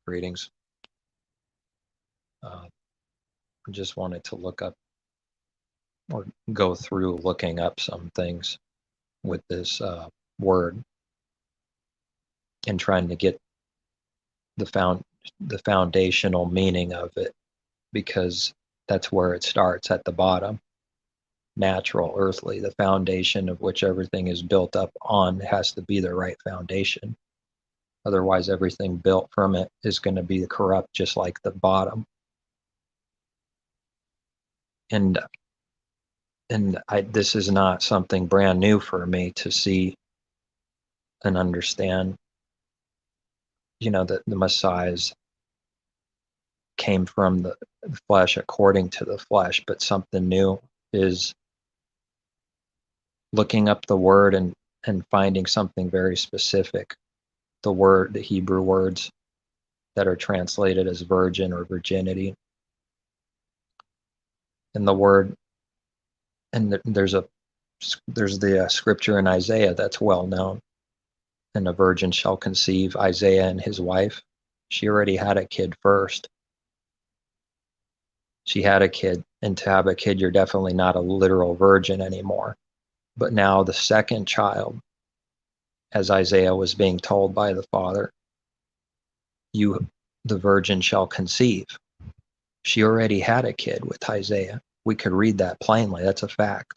Greetings. I just wanted to look up or go through looking up some things with this word and trying to get the foundational meaning of it, because that's where it starts, at the bottom. Natural, earthly, the foundation of which everything is built up on has to be the right foundation. Otherwise, everything built from it is going to be corrupt, just like the bottom. And this is not something brand new for me to see and understand. That the Messiahs came from the flesh according to the flesh, but something new is looking up the word and finding something very specific. The Hebrew words that are translated as virgin or virginity. And the word, and there's the scripture in Isaiah that's well known. And a virgin shall conceive. Isaiah and his wife, she already had a kid first. She had a kid, and to have a kid, you're definitely not a literal virgin anymore. But now the second child, as Isaiah was being told by the Father, the virgin shall conceive. She already had a kid with Isaiah. We could read that plainly. That's a fact.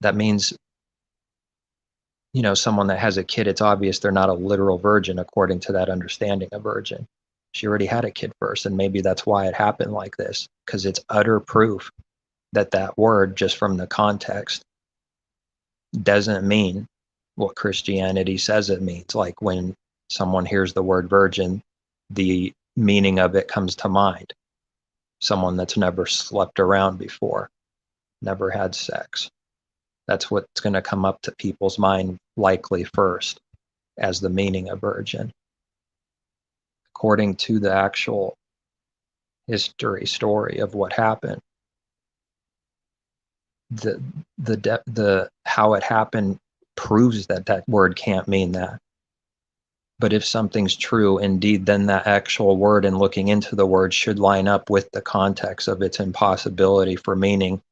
That means, someone that has a kid, it's obvious they're not a literal virgin according to that understanding of virgin. She already had a kid first, and maybe that's why it happened like this, because it's utter proof that word, just from the context, doesn't mean what Christianity says it means. Like when someone hears the word virgin, the meaning of it comes to mind. Someone that's never slept around before, never had sex. That's what's going to come up to people's mind likely first as the meaning of virgin. According to the actual story of what happened, the how it happened proves that word can't mean that. But if something's true indeed, then that actual word and looking into the word should line up with the context of its impossibility for meaning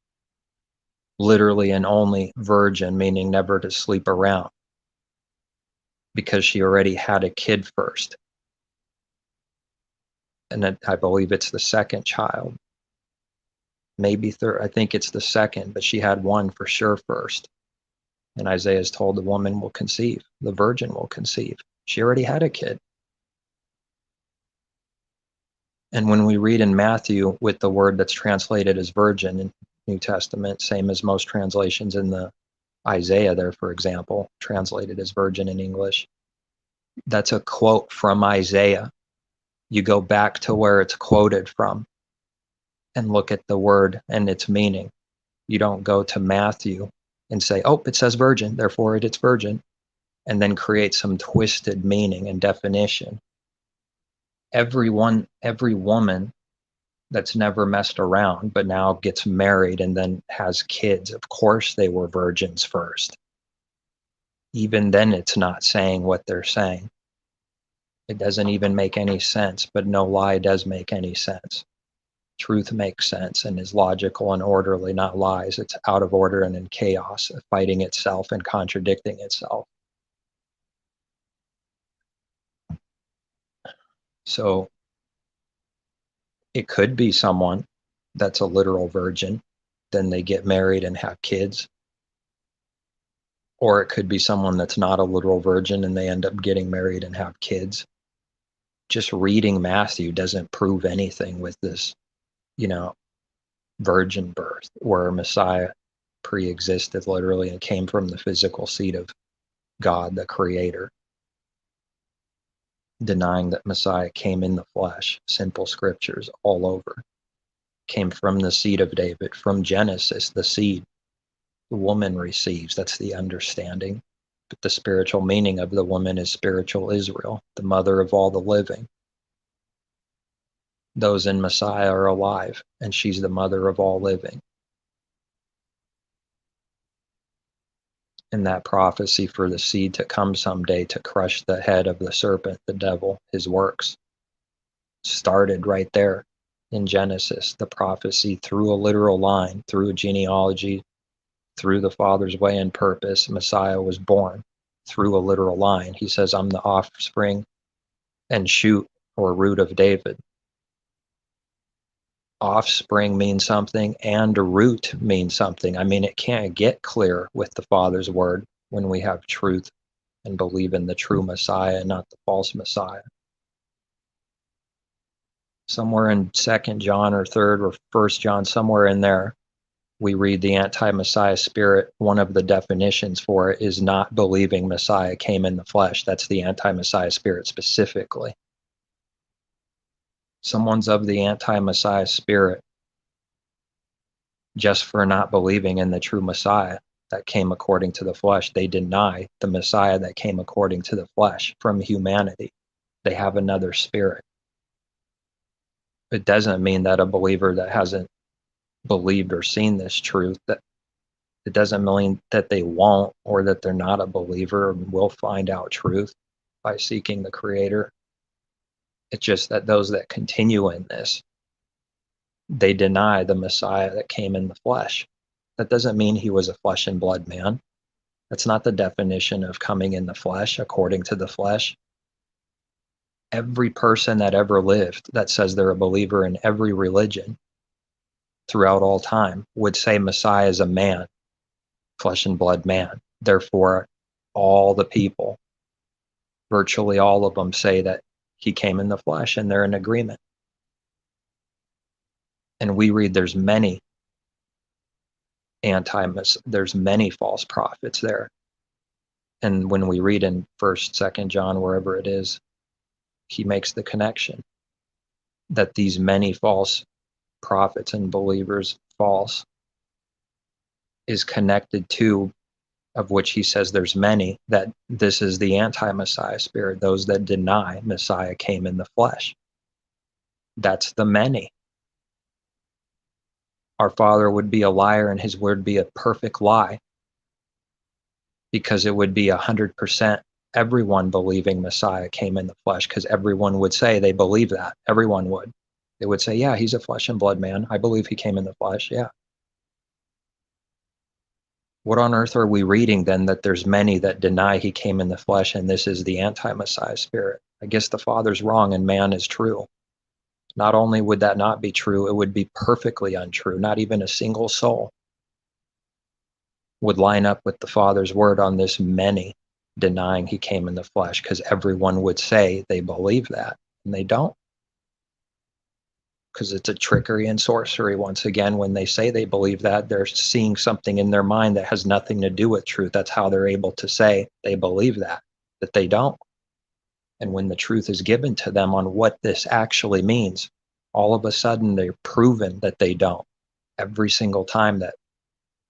literally and only virgin, meaning never to sleep around, because she already had a kid first. And I believe it's the second child, maybe third. I think it's the second, but she had one for sure first. And Isaiah is told the woman will conceive, the virgin will conceive. She already had a kid. And when we read in Matthew with the word that's translated as virgin in New Testament, same as most translations in the Isaiah there, for example, translated as virgin in English, that's a quote from Isaiah. You go back to where it's quoted from and look at the word and its meaning. You don't go to Matthew and say, oh, it says virgin, therefore it's virgin, and then create some twisted meaning and definition. Every woman that's never messed around but now gets married and then has kids, of course they were virgins first. Even then, it's not saying what they're saying. It doesn't even make any sense, but no lie does make any sense. Truth makes sense and is logical and orderly, not lies. It's out of order and in chaos, fighting itself and contradicting itself. So it could be someone that's a literal virgin, then they get married and have kids. Or it could be someone that's not a literal virgin and they end up getting married and have kids. Just reading Matthew doesn't prove anything with this, virgin birth, where Messiah pre-existed literally and came from the physical seed of God, the Creator. Denying that Messiah came in the flesh, simple scriptures all over. Came from the seed of David, from Genesis, the seed the woman receives. That's the understanding. But the spiritual meaning of the woman is spiritual Israel, the mother of all the living. Those in Messiah are alive, and she's the mother of all living. And that prophecy for the seed to come someday to crush the head of the serpent, the devil, his works, started right there in Genesis. The prophecy through a literal line, through a genealogy, through the Father's way and purpose, Messiah was born through a literal line. He says, I'm the offspring and shoot or root of David. Offspring means something and a root means something. I mean, it can't get clear with the Father's word when we have truth and believe in the true Messiah, not the false Messiah. Somewhere in 2nd John or 3rd or 1st John, somewhere in there, we read the anti-Messiah spirit. One of the definitions for it is not believing Messiah came in the flesh. That's the anti-Messiah spirit specifically. Someone's of the anti-Messiah spirit just for not believing in the true Messiah that came according to the flesh. They deny the Messiah that came according to the flesh from humanity. They have another spirit. It doesn't mean that a believer that hasn't believed or seen this truth, that it doesn't mean that they won't, or that they're not a believer and will find out truth by seeking the Creator. It's just that those that continue in this, they deny the Messiah that came in the flesh. That doesn't mean he was a flesh and blood man. That's not the definition of coming in the flesh, according to the flesh. Every person that ever lived that says they're a believer in every religion throughout all time would say Messiah is a man, flesh and blood man. Therefore, all the people, virtually all of them, say that he came in the flesh, and they're in agreement. And we read there's many there's many false prophets there. And when we read in 1st, 2nd John, wherever it is, he makes the connection that these many false prophets and believers, false, is connected to, of which he says there's many, that this is the anti-Messiah spirit, those that deny Messiah came in the flesh. That's the many. Our Father would be a liar and his word be a perfect lie, because it would be 100% everyone believing Messiah came in the flesh, because everyone would say they believe that. Everyone would. They would say, yeah, he's a flesh and blood man. I believe he came in the flesh. Yeah. What on earth are we reading then, that there's many that deny he came in the flesh and this is the anti-Messiah spirit? I guess the Father's wrong and man is true. Not only would that not be true, it would be perfectly untrue. Not even a single soul would line up with the Father's word on this many denying he came in the flesh, because everyone would say they believe that, and they don't. Because it's a trickery and sorcery. Once again, when they say they believe that, they're seeing something in their mind that has nothing to do with truth. That's how they're able to say they believe that they don't. And when the truth is given to them on what this actually means, all of a sudden they're proven that they don't. Every single time that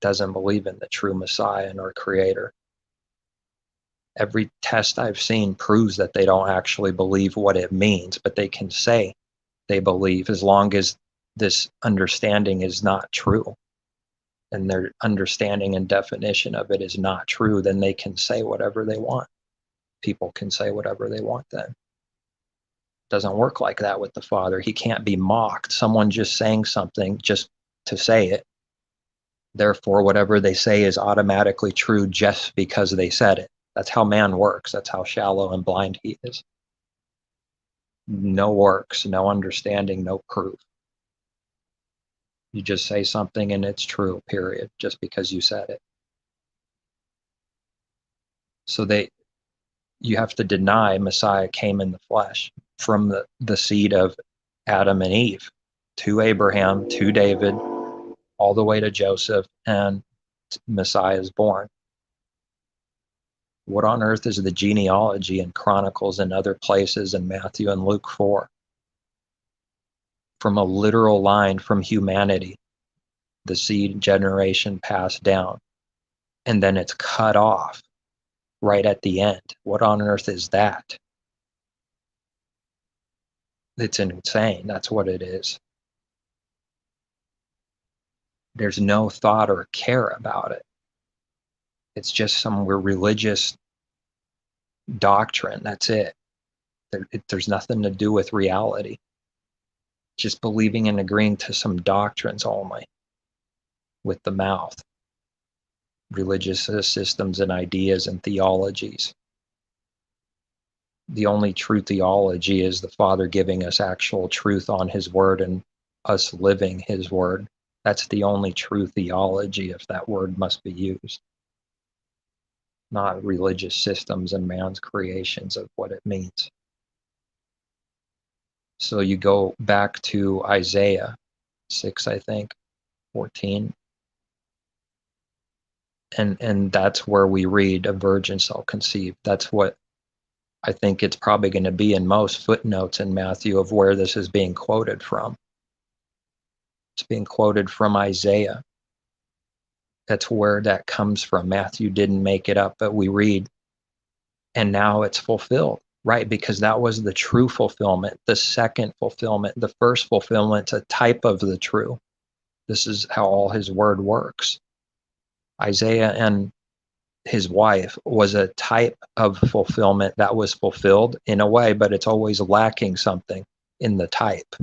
doesn't believe in the true Messiah and our Creator. Every test I've seen proves that they don't actually believe what it means, but they can say they believe, as long as this understanding is not true and their understanding and definition of it is not true, then they can say whatever they want. People can say whatever they want then. It doesn't work like that with the Father. He can't be mocked. Someone just saying something just to say it. Therefore, whatever they say is automatically true just because they said it. That's how man works. That's how shallow and blind he is. No works, no understanding, no proof. You just say something and it's true, period, just because you said it. So you have to deny Messiah came in the flesh from the seed of Adam and Eve to Abraham, to David, all the way to Joseph, and Messiah is born. What on earth is the genealogy in Chronicles and other places in Matthew and Luke 4? From a literal line from humanity, the seed generation passed down, and then it's cut off right at the end. What on earth is that? It's insane. That's what it is. There's no thought or care about it. It's just some religious doctrine. That's it. There's nothing to do with reality. just believing and agreeing to some doctrines only with the mouth, religious systems and ideas and theologies. The only true theology is the Father giving us actual truth on his word and us living his word. That's the only true theology, if that word must be used, not religious systems and man's creations of what it means. So you go back to Isaiah 6, I think, 14, and that's where we read a virgin shall conceive. That's what I think it's probably going to be in most footnotes in Matthew of where this is being quoted from. It's being quoted from Isaiah. That's where that comes from. Matthew didn't make it up, but we read, and now it's fulfilled, right? Because that was the true fulfillment, the second fulfillment. The first fulfillment's a type of the true. This is how all his word works. Isaiah and his wife was a type of fulfillment that was fulfilled in a way, but it's always lacking something in the type.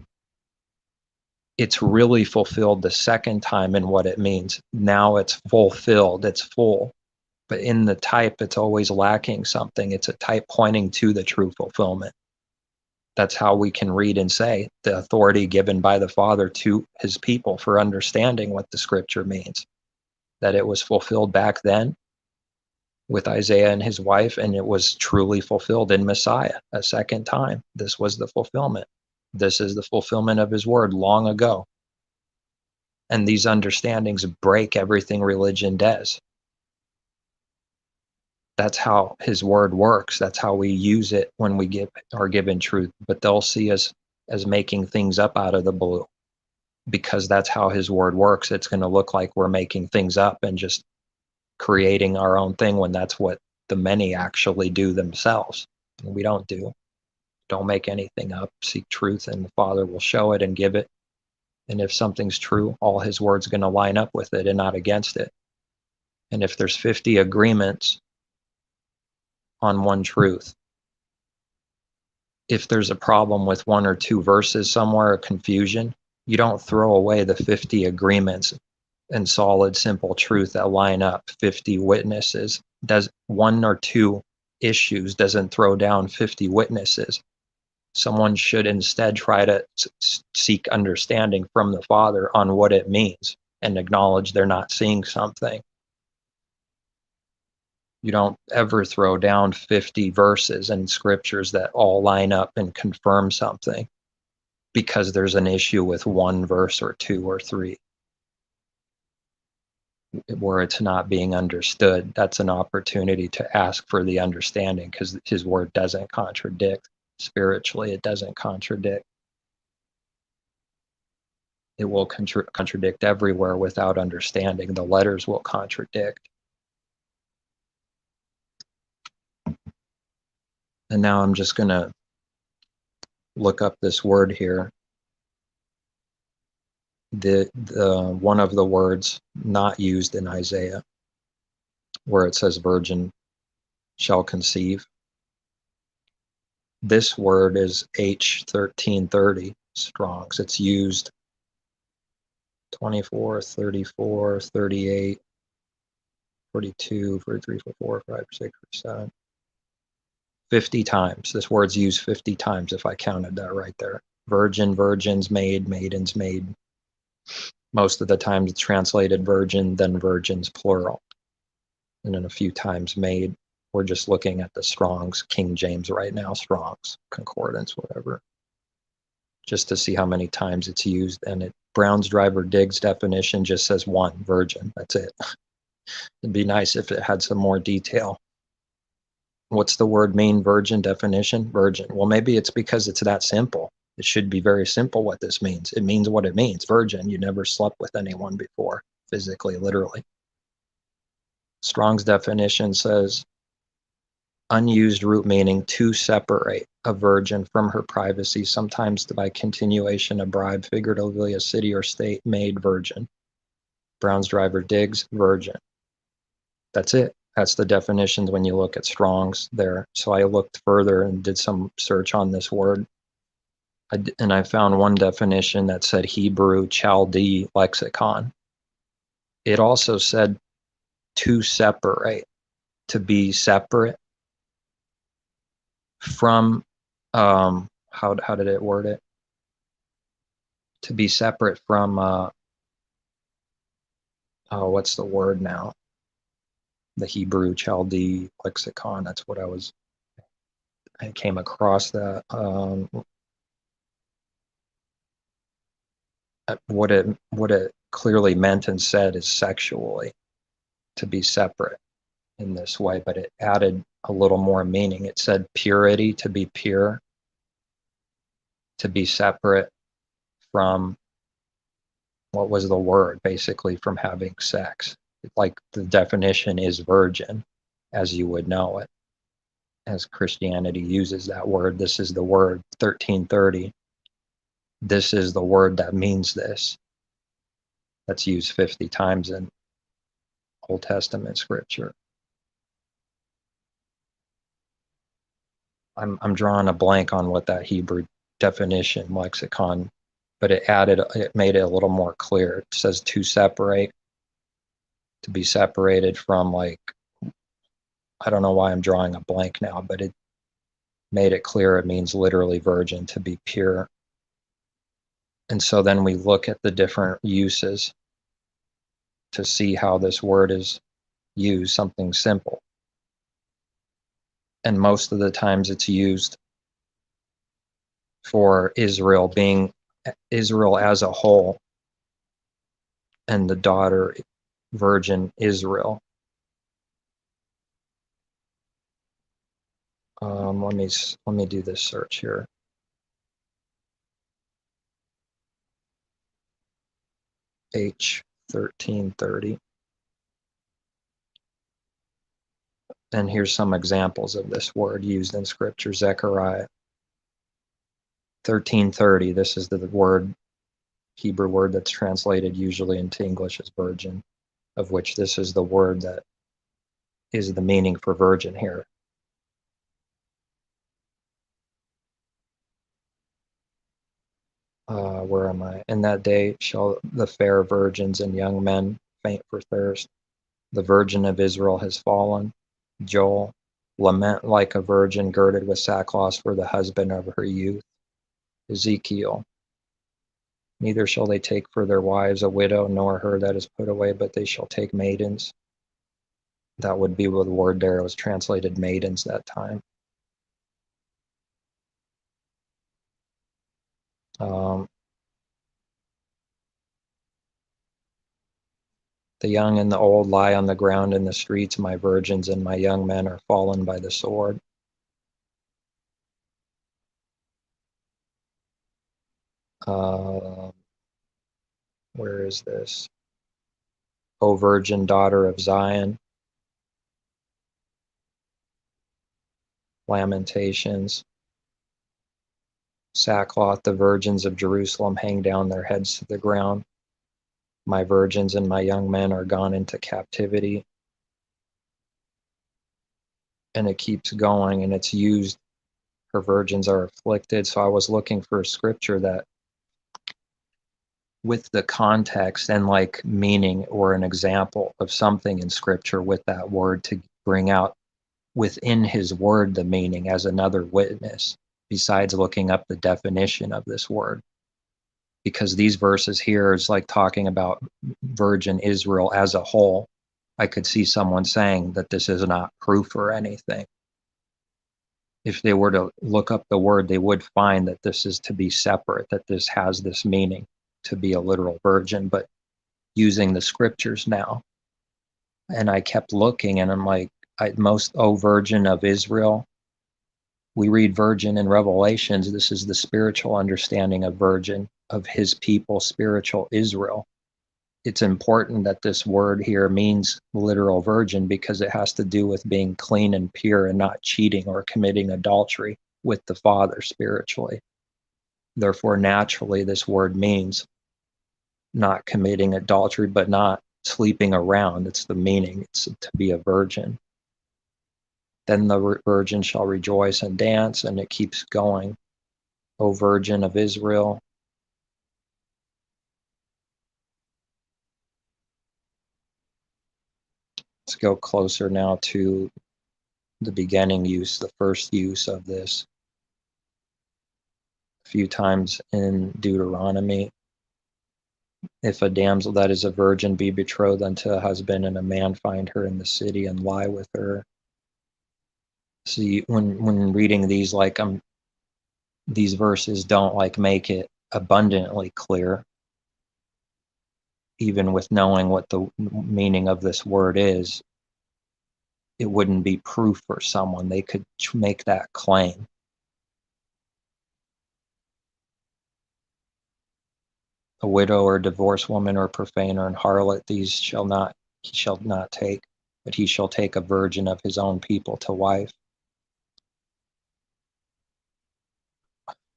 It's really fulfilled the second time in what it means. Now it's fulfilled, it's full. But in the type, it's always lacking something. It's a type pointing to the true fulfillment. That's how we can read and say the authority given by the Father to his people for understanding what the scripture means. That it was fulfilled back then with Isaiah and his wife, and it was truly fulfilled in Messiah a second time. This was the fulfillment. This is the fulfillment of his word long ago. And these understandings break everything religion does. That's how his word works. That's how we use it when we are given truth. But they'll see us as making things up out of the blue, because that's how his word works. It's going to look like we're making things up and just creating our own thing, when that's what the many actually do themselves. And we don't do. Don't make anything up. Seek truth, and the Father will show it and give it. And if something's true, all his word's going to line up with it and not against it. And if there's 50 agreements on one truth, if there's a problem with one or two verses somewhere, or confusion, you don't throw away the 50 agreements and solid, simple truth that line up. 50 witnesses. Does one or two issues doesn't throw down 50 witnesses. Someone should instead try to seek understanding from the Father on what it means and acknowledge they're not seeing something. You don't ever throw down 50 verses and scriptures that all line up and confirm something because there's an issue with one verse or two or three where it's not being understood. That's an opportunity to ask for the understanding, because his word doesn't contradict. Spiritually, it doesn't contradict. It will contradict everywhere without understanding. The letters will contradict. And now I'm just going to look up this word here. The one of the words not used in Isaiah, where it says virgin shall conceive. This word is H1330 Strong's. It's used 24, 34, 38, 42, 43, 44, 5, 6, 7. 50 times. This word's used 50 times if I counted that right there. Virgin, virgins, maid, maidens, maid. Most of the times it's translated virgin, then virgins, plural. And then a few times maid. We're just looking at the Strong's, King James right now, Strong's, Concordance, whatever, just to see how many times it's used. And Brown's Driver Diggs definition just says one, virgin. That's it. It'd be nice if it had some more detail. What's the word mean, virgin definition? Virgin. Well, maybe it's because it's that simple. It should be very simple what this means. It means what it means. Virgin, you never slept with anyone before, physically, literally. Strong's definition says, unused root meaning to separate a virgin from her privacy, sometimes by continuation, a bribe, figuratively a city or state made virgin. Brown's Driver Diggs, virgin. That's it. That's the definitions when you look at Strong's there. So I looked further and did some search on this word. And I found one definition that said Hebrew Chaldee lexicon. It also said to separate, to be separate from, how did it word it? To be separate from, what's the word now? The Hebrew Chaldee lexicon. That's what I came across that. What it clearly meant and said is sexually, to be separate in this way, but it added a little more meaning. It said purity, to be pure, to be separate from, what was the word? Basically from having sex. Like the definition is virgin, as you would know it, as Christianity uses that word. This is the word 1330. This is the word that means this. That's used 50 times in Old Testament scripture. I'm drawing a blank on what that Hebrew definition lexicon, but it made it a little more clear. It says to separate, to be separated from, like, I don't know why I'm drawing a blank now, but it made it clear it means literally virgin, to be pure. And so then we look at the different uses to see how this word is used, something simple. And most of the times it's used for Israel, being Israel as a whole, and the daughter virgin Israel. Let me do this search here. H 1330. And here's some examples of this word used in Scripture. Zechariah 1330. This is the word, Hebrew word that's translated usually into English as virgin, of which this is the word that is the meaning for virgin here. Where am I? In that day shall the fair virgins and young men faint for thirst. The virgin of Israel has fallen. Joel, lament like a virgin girded with sackcloth for the husband of her youth. Ezekiel, neither shall they take for their wives a widow, nor her that is put away, but they shall take maidens. That would be what the word there was translated maidens that time. The young and the old lie on the ground in the streets. My virgins and my young men are fallen by the sword. Where is this? O virgin daughter of Zion. Lamentations. Sackcloth, the virgins of Jerusalem hang down their heads to the ground. My virgins and my young men are gone into captivity. And it keeps going, and it's used, her virgins are afflicted. So I was looking for a scripture that, with the context and like meaning or an example of something in scripture with that word, to bring out within his word the meaning as another witness, besides looking up the definition of this word. Because these verses here is like talking about virgin Israel as a whole. I could see someone saying that this is not proof or anything. If they were to look up the word, they would find that this is to be separate, that this has this meaning, to be a literal virgin, but using the scriptures now. And I kept looking, and I'm like, O virgin of Israel. We read virgin in Revelations. This is the spiritual understanding of virgin, of his people, spiritual Israel. It's important that this word here means literal virgin, because it has to do with being clean and pure and not cheating or committing adultery with the Father spiritually. Therefore, naturally, this word means not committing adultery, but not sleeping around. It's the meaning. It's to be a virgin. Then the virgin shall rejoice and dance, and it keeps going. O Virgin of Israel. Let's go closer now to the beginning use, the first use of this. A few times in Deuteronomy. If a damsel that is a virgin be betrothed unto a husband, and a man find her in the city and lie with her. See, when reading these, like these verses don't like make it abundantly clear, even with knowing what the meaning of this word is. It wouldn't be proof for someone. They could make that claim. A widow or divorced woman or profane or an harlot, these he shall not take, but he shall take a virgin of his own people to wife.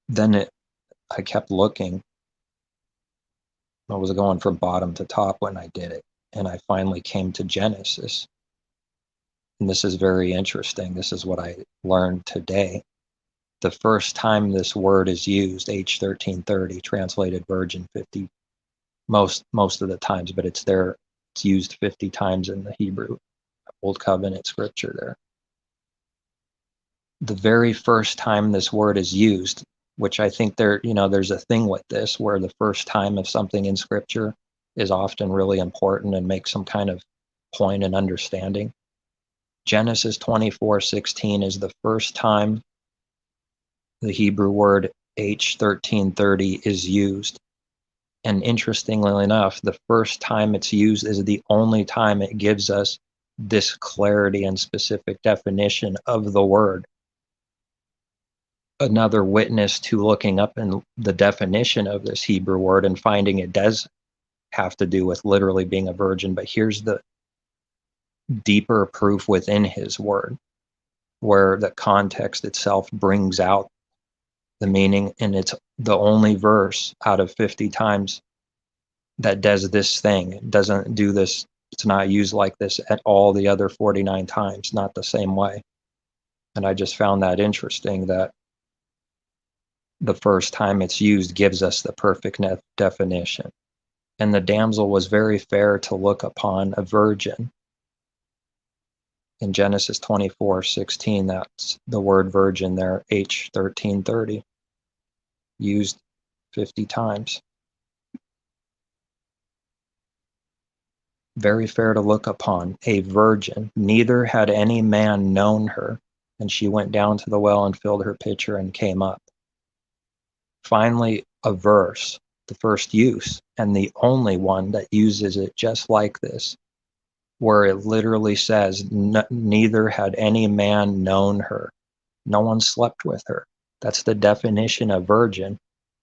Then I kept looking. I was going from bottom to top when I did it, and I finally came to Genesis. And this is very interesting. This is what I learned today. The first time this word is used, H1330, translated virgin 50, most of the times, but it's used 50 times in the Hebrew Old Covenant scripture there. The very first time this word is used, which I think there's a thing with this where the first time of something in scripture is often really important and makes some kind of point and understanding. Genesis 24:16 is the first time the Hebrew word H1330 is used. And interestingly enough, the first time it's used is the only time it gives us this clarity and specific definition of the word. Another witness to looking up in the definition of this Hebrew word and finding it does have to do with literally being a virgin, but here's the deeper proof within his word, where the context itself brings out the meaning, and it's the only verse out of 50 times that does this thing. It doesn't do this. It's not used like this at all the other 49 times, not the same way. And I just found that interesting, that the first time it's used gives us the perfect definition. And the damsel was very fair to look upon, a virgin. In Genesis 24:16, that's the word virgin there, H1330, used 50 times. Very fair to look upon, a virgin. Neither had any man known her, and she went down to the well and filled her pitcher and came up. Finally, a verse, the first use, and the only one that uses it just like this, where it literally says, neither had any man known her. No one slept with her. That's the definition of virgin.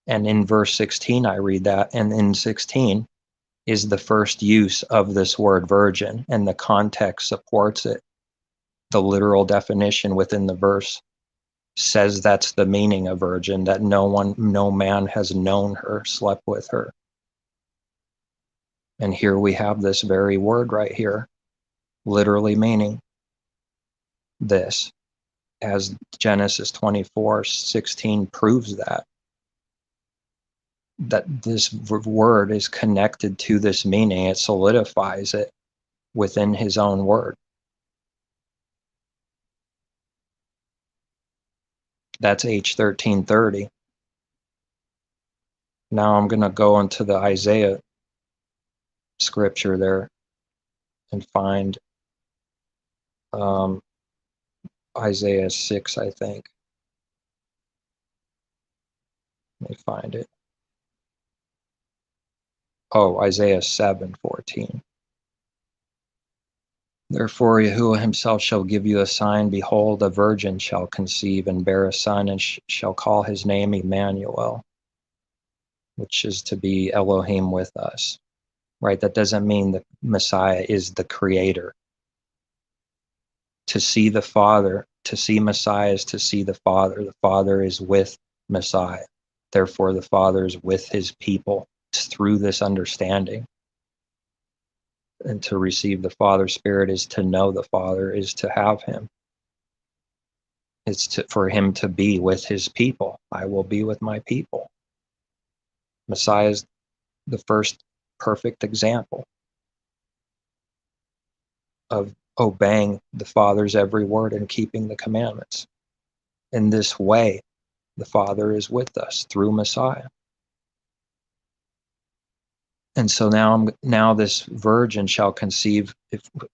And in verse 16, I read that, and in 16 is the first use of this word virgin, and the context supports it. The literal definition within the verse says that's the meaning of virgin, that no man has known her, slept with her. And here we have this very word right here, literally meaning this, as Genesis 24:16 proves that this word is connected to this meaning. It solidifies it within his own word. That's H1330. Now I'm going to go into the Isaiah scripture there and find Isaiah 6, I think. Let me find it. Oh, Isaiah 7:14. Therefore Yahuwah himself shall give you a sign. Behold, a virgin shall conceive and bear a son, and shall call his name Emmanuel, which is to be Elohim with us. Right? That doesn't mean the Messiah is the creator. To see the Father, to see Messiah is to see the Father. The Father is with Messiah. Therefore, the Father is with his people. It's through this understanding. And to receive the Father's Spirit is to know the Father, is to have him, It's for him to be with his people. I will be with my people. Messiah is the first perfect example of obeying the Father's every word and keeping the commandments. In this way, the Father is with us through Messiah. And so now this virgin shall conceive.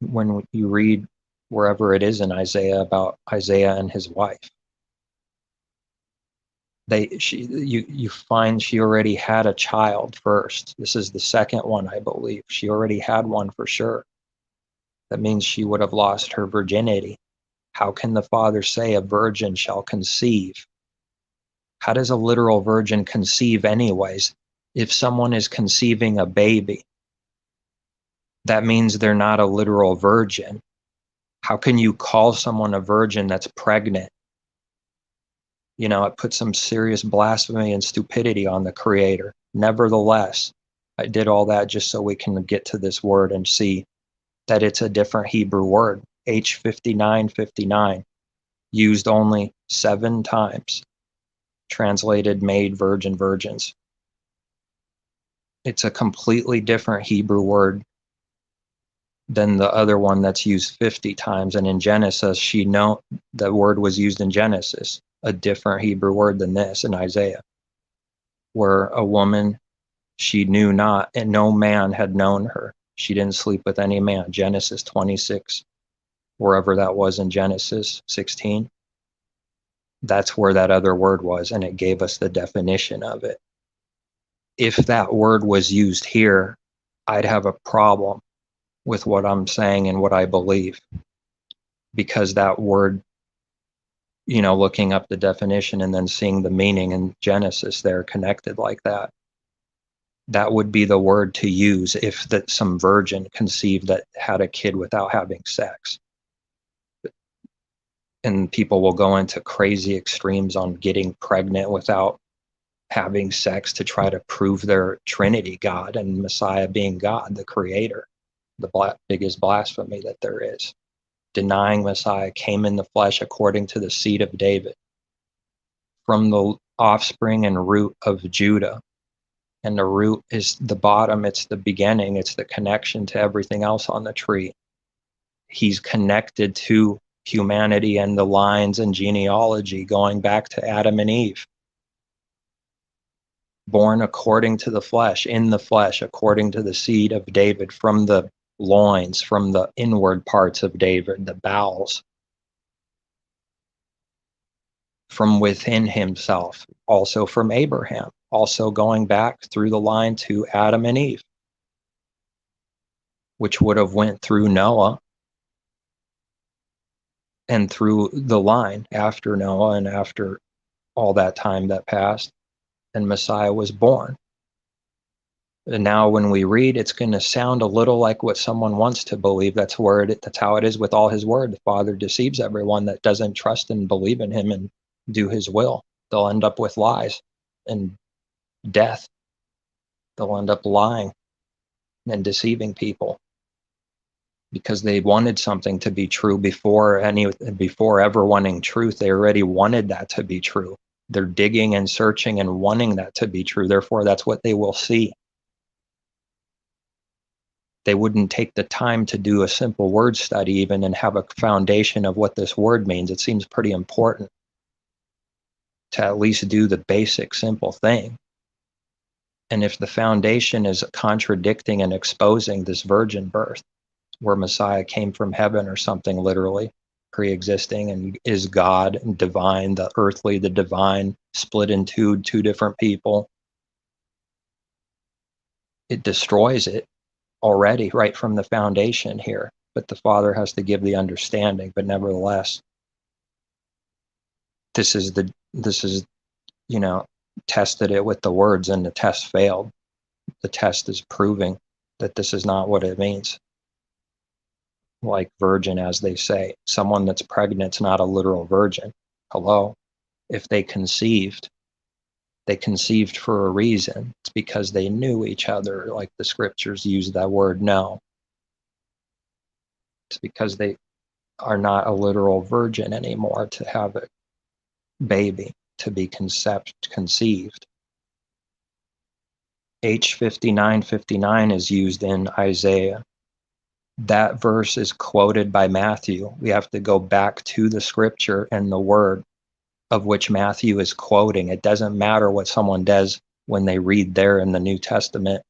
When you read wherever it is in Isaiah about Isaiah and his wife, you find she already had a child first. This is the second one, I believe. She already had one for sure. That means she would have lost her virginity. How can the Father say a virgin shall conceive? How does a literal virgin conceive anyways? If someone is conceiving a baby, that means they're not a literal virgin. How can you call someone a virgin that's pregnant? You know, it puts some serious blasphemy and stupidity on the Creator. Nevertheless, I did all that just so we can get to this word and see that it's a different Hebrew word. H5959, used only 7 times, translated made virgin virgins. It's a completely different Hebrew word than the other one that's used 50 times. And in Genesis, the word was used in Genesis, a different Hebrew word than this in Isaiah, where a woman she knew not, and no man had known her. She didn't sleep with any man. Genesis 26, wherever that was in Genesis 16. That's where that other word was, and it gave us the definition of it. If that word was used here, I'd have a problem with what I'm saying and what I believe, because that word, looking up the definition and then seeing the meaning in Genesis there connected like that, that would be the word to use if some virgin conceived that had a kid without having sex. And people will go into crazy extremes on getting pregnant without having sex to try to prove their Trinity, God and Messiah being God, the Creator. The biggest blasphemy that there is. Denying Messiah came in the flesh according to the seed of David, from the offspring and root of Judah. And the root is the bottom, it's the beginning, it's the connection to everything else on the tree. He's connected to humanity and the lines and genealogy going back to Adam and Eve. Born according to the flesh, in the flesh, according to the seed of David, from the loins, from the inward parts of David, the bowels, from within himself, also from Abraham, also going back through the line to Adam and Eve, which would have went through Noah and through the line after Noah and after all that time that passed, and Messiah was born. And now when we read, it's going to sound a little like what someone wants to believe. That's how it is with all his word. The Father deceives everyone that doesn't trust and believe in him and do his will. They'll end up with lies and death. They'll end up lying and deceiving people because they wanted something to be true before ever wanting truth. They already wanted that to be true. They're digging and searching and wanting that to be true. Therefore, that's what they will see. They wouldn't take the time to do a simple word study even and have a foundation of what this word means. It seems pretty important to at least do the basic, simple thing. And if the foundation is contradicting and exposing this virgin birth, where Messiah came from heaven or something literally, pre-existing, and is God and divine, the earthly, the divine, split into two different people, it destroys it already right from the foundation here. But the Father has to give the understanding. But nevertheless, this is tested it with the words, and the test failed. The test is proving that this is not what it means. Like virgin, as they say, someone that's pregnant's not a literal virgin. Hello? If they conceived for a reason. It's because they knew each other, like the scriptures use that word know. It's because they are not a literal virgin anymore to have baby to be conceived. H59:59 is used in Isaiah. That verse is quoted by Matthew. We have to go back to the scripture and the word of which Matthew is quoting. It doesn't matter what someone does when they read there in the New Testament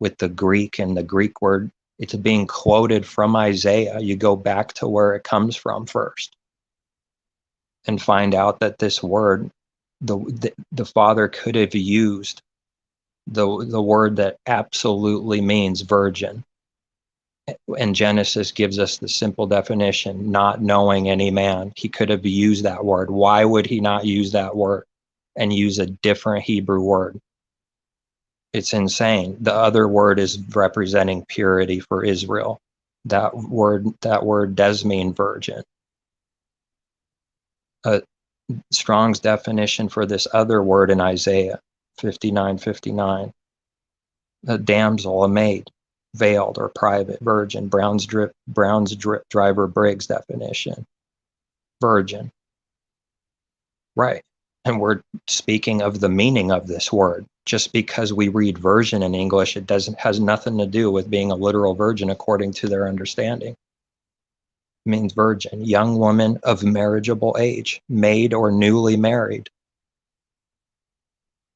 with the Greek and the Greek word. It's being quoted from Isaiah. You go back to where it comes from first and find out that this word, the Father could have used the word that absolutely means virgin. And Genesis gives us the simple definition, not knowing any man. He could have used that word. Why would he not use that word and use a different Hebrew word? It's insane. The other word is representing purity for Israel. That word does mean virgin. Strong's definition for this other word in Isaiah 59:59, a damsel, a maid, veiled or private, virgin. Brown's Driver Briggs definition, virgin. Right. And we're speaking of the meaning of this word. Just because we read virgin in English, it has nothing to do with being a literal virgin according to their understanding. It means virgin, young woman of marriageable age, maid or newly married.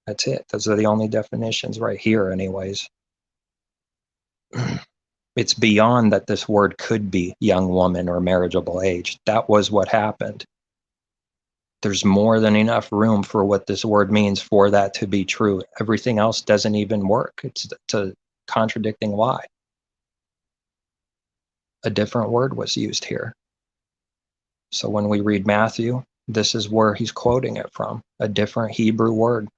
That's it. Those are the only definitions right here, anyways. It's beyond that this word could be young woman or marriageable age. That was what happened. There's more than enough room for what this word means for that to be true. Everything else doesn't even work. It's a contradicting lie. A different word was used here. So when we read Matthew, this is where he's quoting it from, a different Hebrew word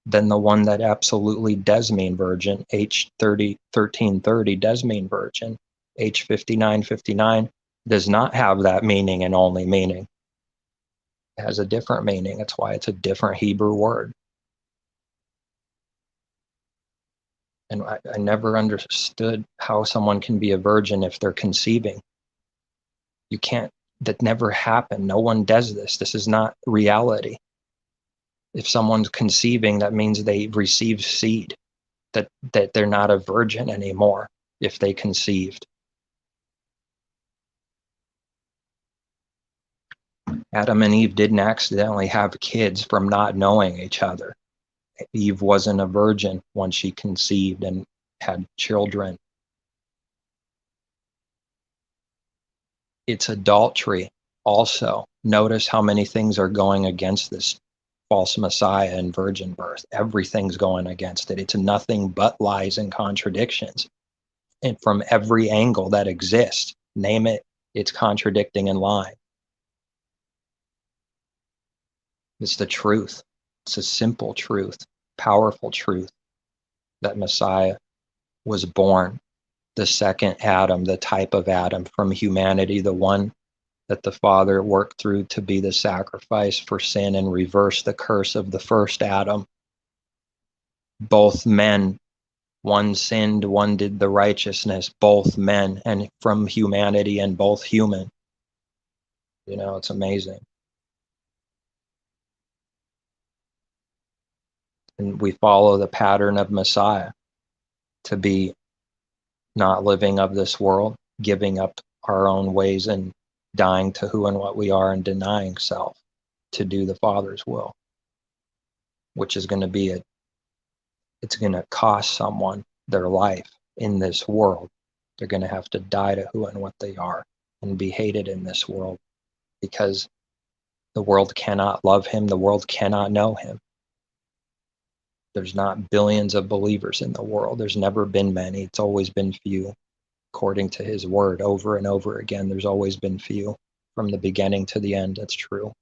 than the one that absolutely does mean virgin. H13:30 does mean virgin. H59:59 does not have that meaning and only meaning. It has a different meaning. That's why it's a different Hebrew word. And I never understood how someone can be a virgin if they're conceiving. You can't, that never happened. No one does this. This is not reality. If someone's conceiving, that means they received seed, that they're not a virgin anymore if they conceived. Adam and Eve didn't accidentally have kids from not knowing each other. Eve wasn't a virgin when she conceived and had children. It's adultery also. Notice how many things are going against this false Messiah and virgin birth. Everything's going against it. It's nothing but lies and contradictions. And from every angle that exists, name it, it's contradicting and lying. It's the truth. It's a simple truth, powerful truth, that Messiah was born, the second Adam, the type of Adam from humanity, the one that the Father worked through to be the sacrifice for sin and reverse the curse of the first Adam. Both men, one sinned, one did the righteousness, both men, and from humanity and both human. You know, it's amazing. And we follow the pattern of Messiah to be not living of this world, giving up our own ways and dying to who and what we are and denying self to do the Father's will, which is going to be it's going to cost someone their life in this world. They're going to have to die to who and what they are and be hated in this world because the world cannot love him. The world cannot know him. There's not billions of believers in the world. There's never been many. It's always been few. According to his word, over and over again, there's always been few. From the beginning to the end, that's true.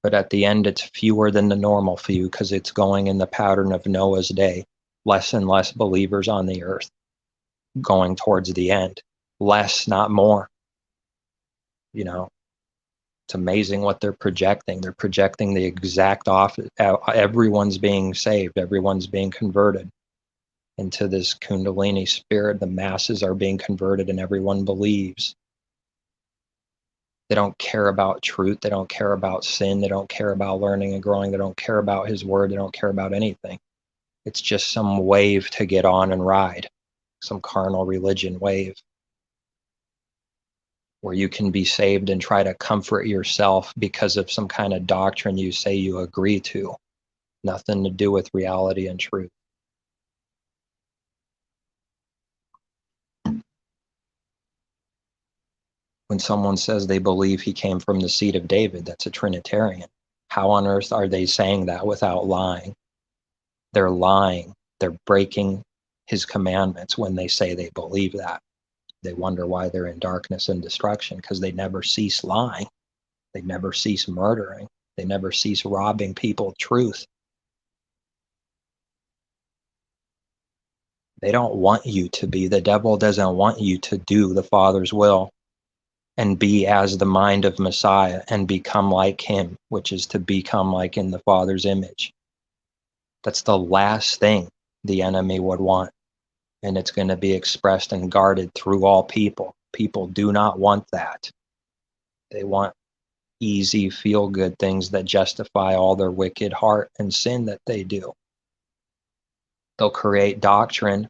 But at the end, it's fewer than the normal few because it's going in the pattern of Noah's day. Less and less believers on the earth going towards the end. Less, not more. You know, it's amazing what they're projecting. They're projecting the exact opposite. Everyone's being saved. Everyone's being converted into this Kundalini spirit. The masses are being converted and everyone believes. They don't care about truth. They don't care about sin. They don't care about learning and growing. They don't care about his word. They don't care about anything. It's just some wave to get on and ride, some carnal religion wave where you can be saved and try to comfort yourself because of some kind of doctrine you say you agree to. Nothing to do with reality and truth. When someone says they believe he came from the seed of David, that's a Trinitarian. How on earth are they saying that without lying? They're lying. They're breaking his commandments when they say they believe that. They wonder why they're in darkness and destruction, because they never cease lying. They never cease murdering. They never cease robbing people of truth. They don't want you to be. The devil doesn't want you to do the Father's will and be as the mind of Messiah and become like him, which is to become like in the Father's image. That's the last thing the enemy would want. And it's going to be expressed and guarded through all people. People do not want that. They want easy, feel-good things that justify all their wicked heart and sin that they do. They'll create doctrine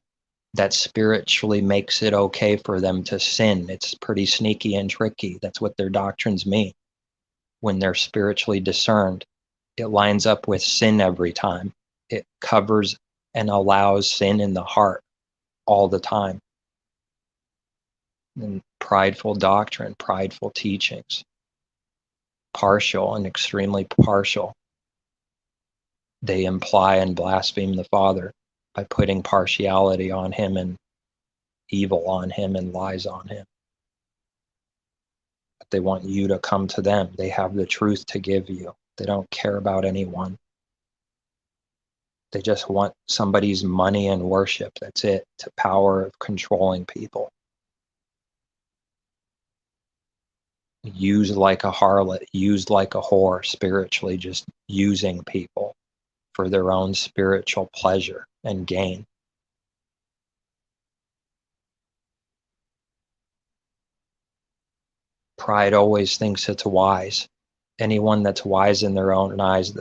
that spiritually makes it okay for them to sin. It's pretty sneaky and tricky. That's what their doctrines mean. When they're spiritually discerned, it lines up with sin every time. It covers and allows sin in the heart all the time. And prideful doctrine, prideful teachings, partial and extremely partial. They imply and blaspheme the Father by putting partiality on him and evil on him and lies on him. But they want you to come to them. They have the truth to give you. They don't care about anyone. They just want somebody's money and worship. That's it. The power of controlling people. Used like a harlot, used like a whore, spiritually, just using people for their own spiritual pleasure and gain. Pride always thinks it's wise. Anyone that's wise in their own eyes,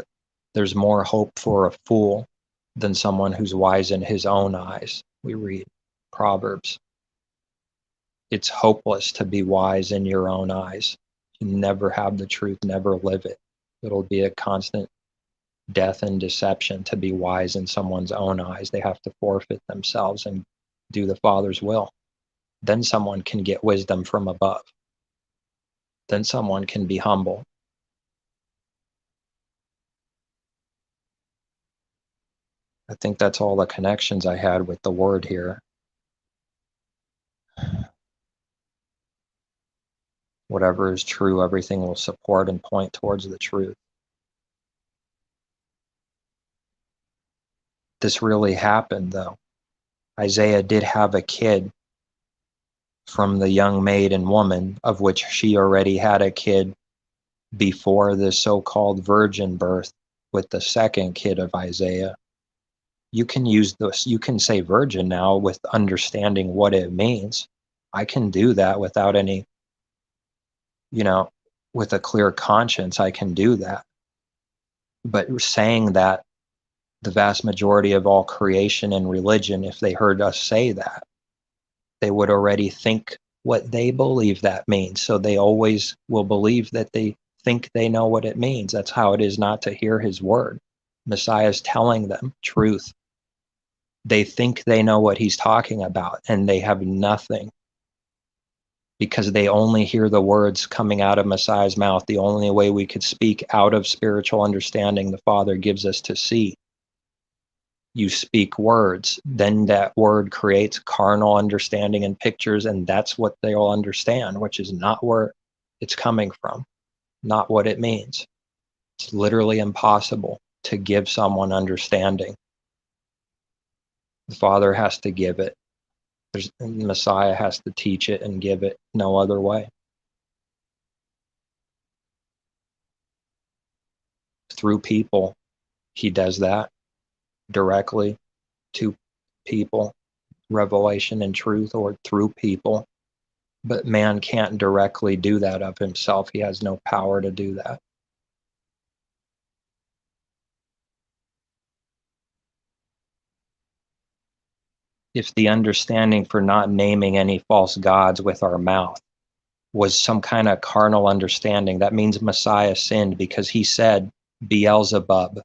there's more hope for a fool than someone who's wise in his own eyes. We read Proverbs. It's hopeless to be wise in your own eyes. You never have the truth, never live it. It'll be a constant death and deception to be wise in someone's own eyes. They have to forfeit themselves and do the Father's will. Then someone can get wisdom from above. Then someone can be humble. I think that's all the connections I had with the word here. Whatever is true, everything will support and point towards the truth. This really happened, though. Isaiah did have a kid from the young maid and woman, of which she already had a kid before the so-called virgin birth with the second kid of Isaiah. You can use this, you can say virgin now with understanding what it means. I can do that without any, with a clear conscience, I can do that. But saying that, the vast majority of all creation and religion, if they heard us say that, they would already think what they believe that means. So they always will believe that they think they know what it means. That's how it is not to hear his word. Messiah is telling them truth. They think they know what he's talking about, and they have nothing, because they only hear the words coming out of Messiah's mouth. The only way we could speak out of spiritual understanding the Father gives us to see. You speak words, then that word creates carnal understanding and pictures, and that's what they'll understand, which is not where it's coming from, not what it means. It's literally impossible to give someone understanding. The Father has to give it. The Messiah has to teach it and give it, no other way. Through people, he does that directly to people, revelation and truth, or through people. But man can't directly do that of himself. He has no power to do that. If the understanding for not naming any false gods with our mouth was some kind of carnal understanding, that means Messiah sinned because he said Beelzebub.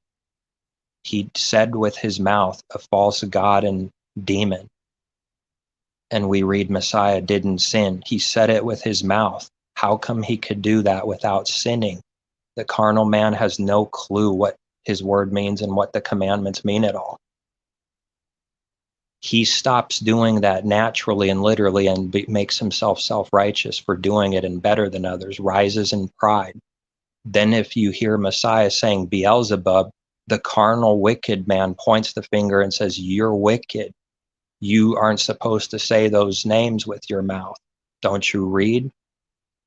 He said with his mouth a false god and demon. And we read Messiah didn't sin. He said it with his mouth. How come he could do that without sinning? The carnal man has no clue what his word means and what the commandments mean at all. He stops doing that naturally and literally and makes himself self-righteous for doing it and better than others, rises in pride. Then if you hear Messiah saying Beelzebub, the carnal wicked man points the finger and says, you're wicked. You aren't supposed to say those names with your mouth. Don't you read?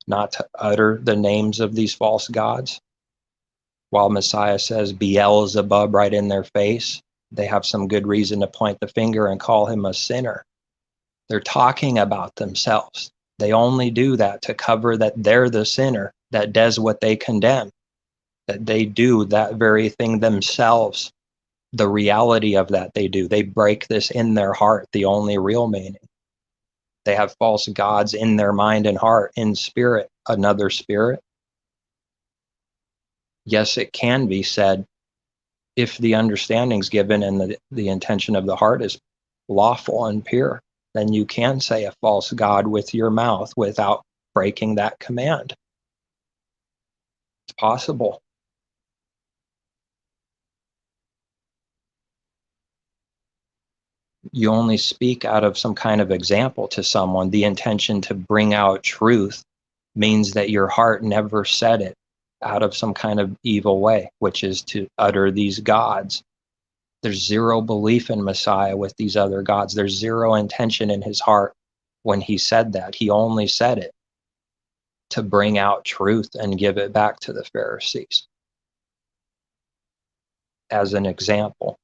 Not to utter the names of these false gods? While Messiah says Beelzebub right in their face, they have some good reason to point the finger and call him a sinner. They're talking about themselves. They only do that to cover that they're the sinner that does what they condemn, that they do that very thing themselves. The reality of that they do. They break this in their heart, the only real meaning. They have false gods in their mind and heart, in spirit, another spirit. Yes, it can be said if the understanding's given and the intention of the heart is lawful and pure, then you can say a false god with your mouth without breaking that command. It's possible. You only speak out of some kind of example to someone. The intention to bring out truth means that your heart never said it out of some kind of evil way, which is to utter these gods. There's zero belief in Messiah with these other gods. There's zero intention in his heart when he said that. He only said it to bring out truth and give it back to the Pharisees as an example.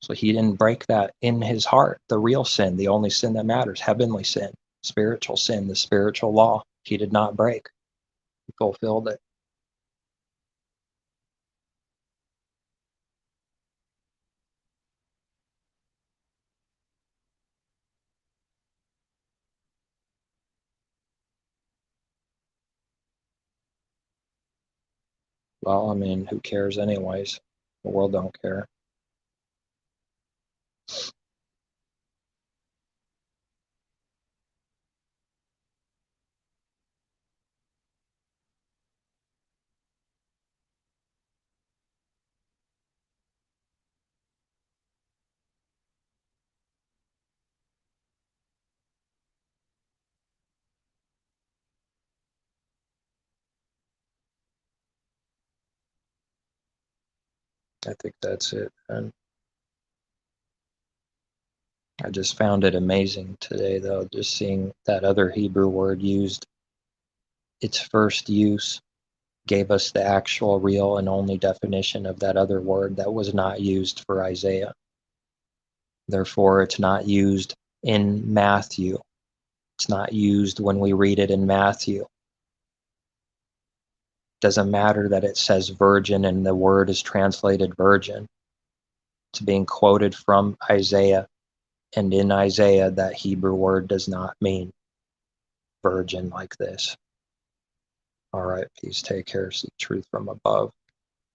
So he didn't break that in his heart, the real sin, the only sin that matters, heavenly sin, spiritual sin, the spiritual law. He did not break. He fulfilled it. Well, I mean, who cares anyways? The world don't care. I think that's it. And I just found it amazing today, though, just seeing that other Hebrew word used. Its first use gave us the actual, real, and only definition of that other word that was not used for Isaiah. Therefore, it's not used in Matthew. It's not used when we read it in Matthew. Doesn't matter that it says virgin and the word is translated virgin. It's being quoted from Isaiah, and in Isaiah that Hebrew word does not mean virgin like this. All right, peace, take care, seek truth from above.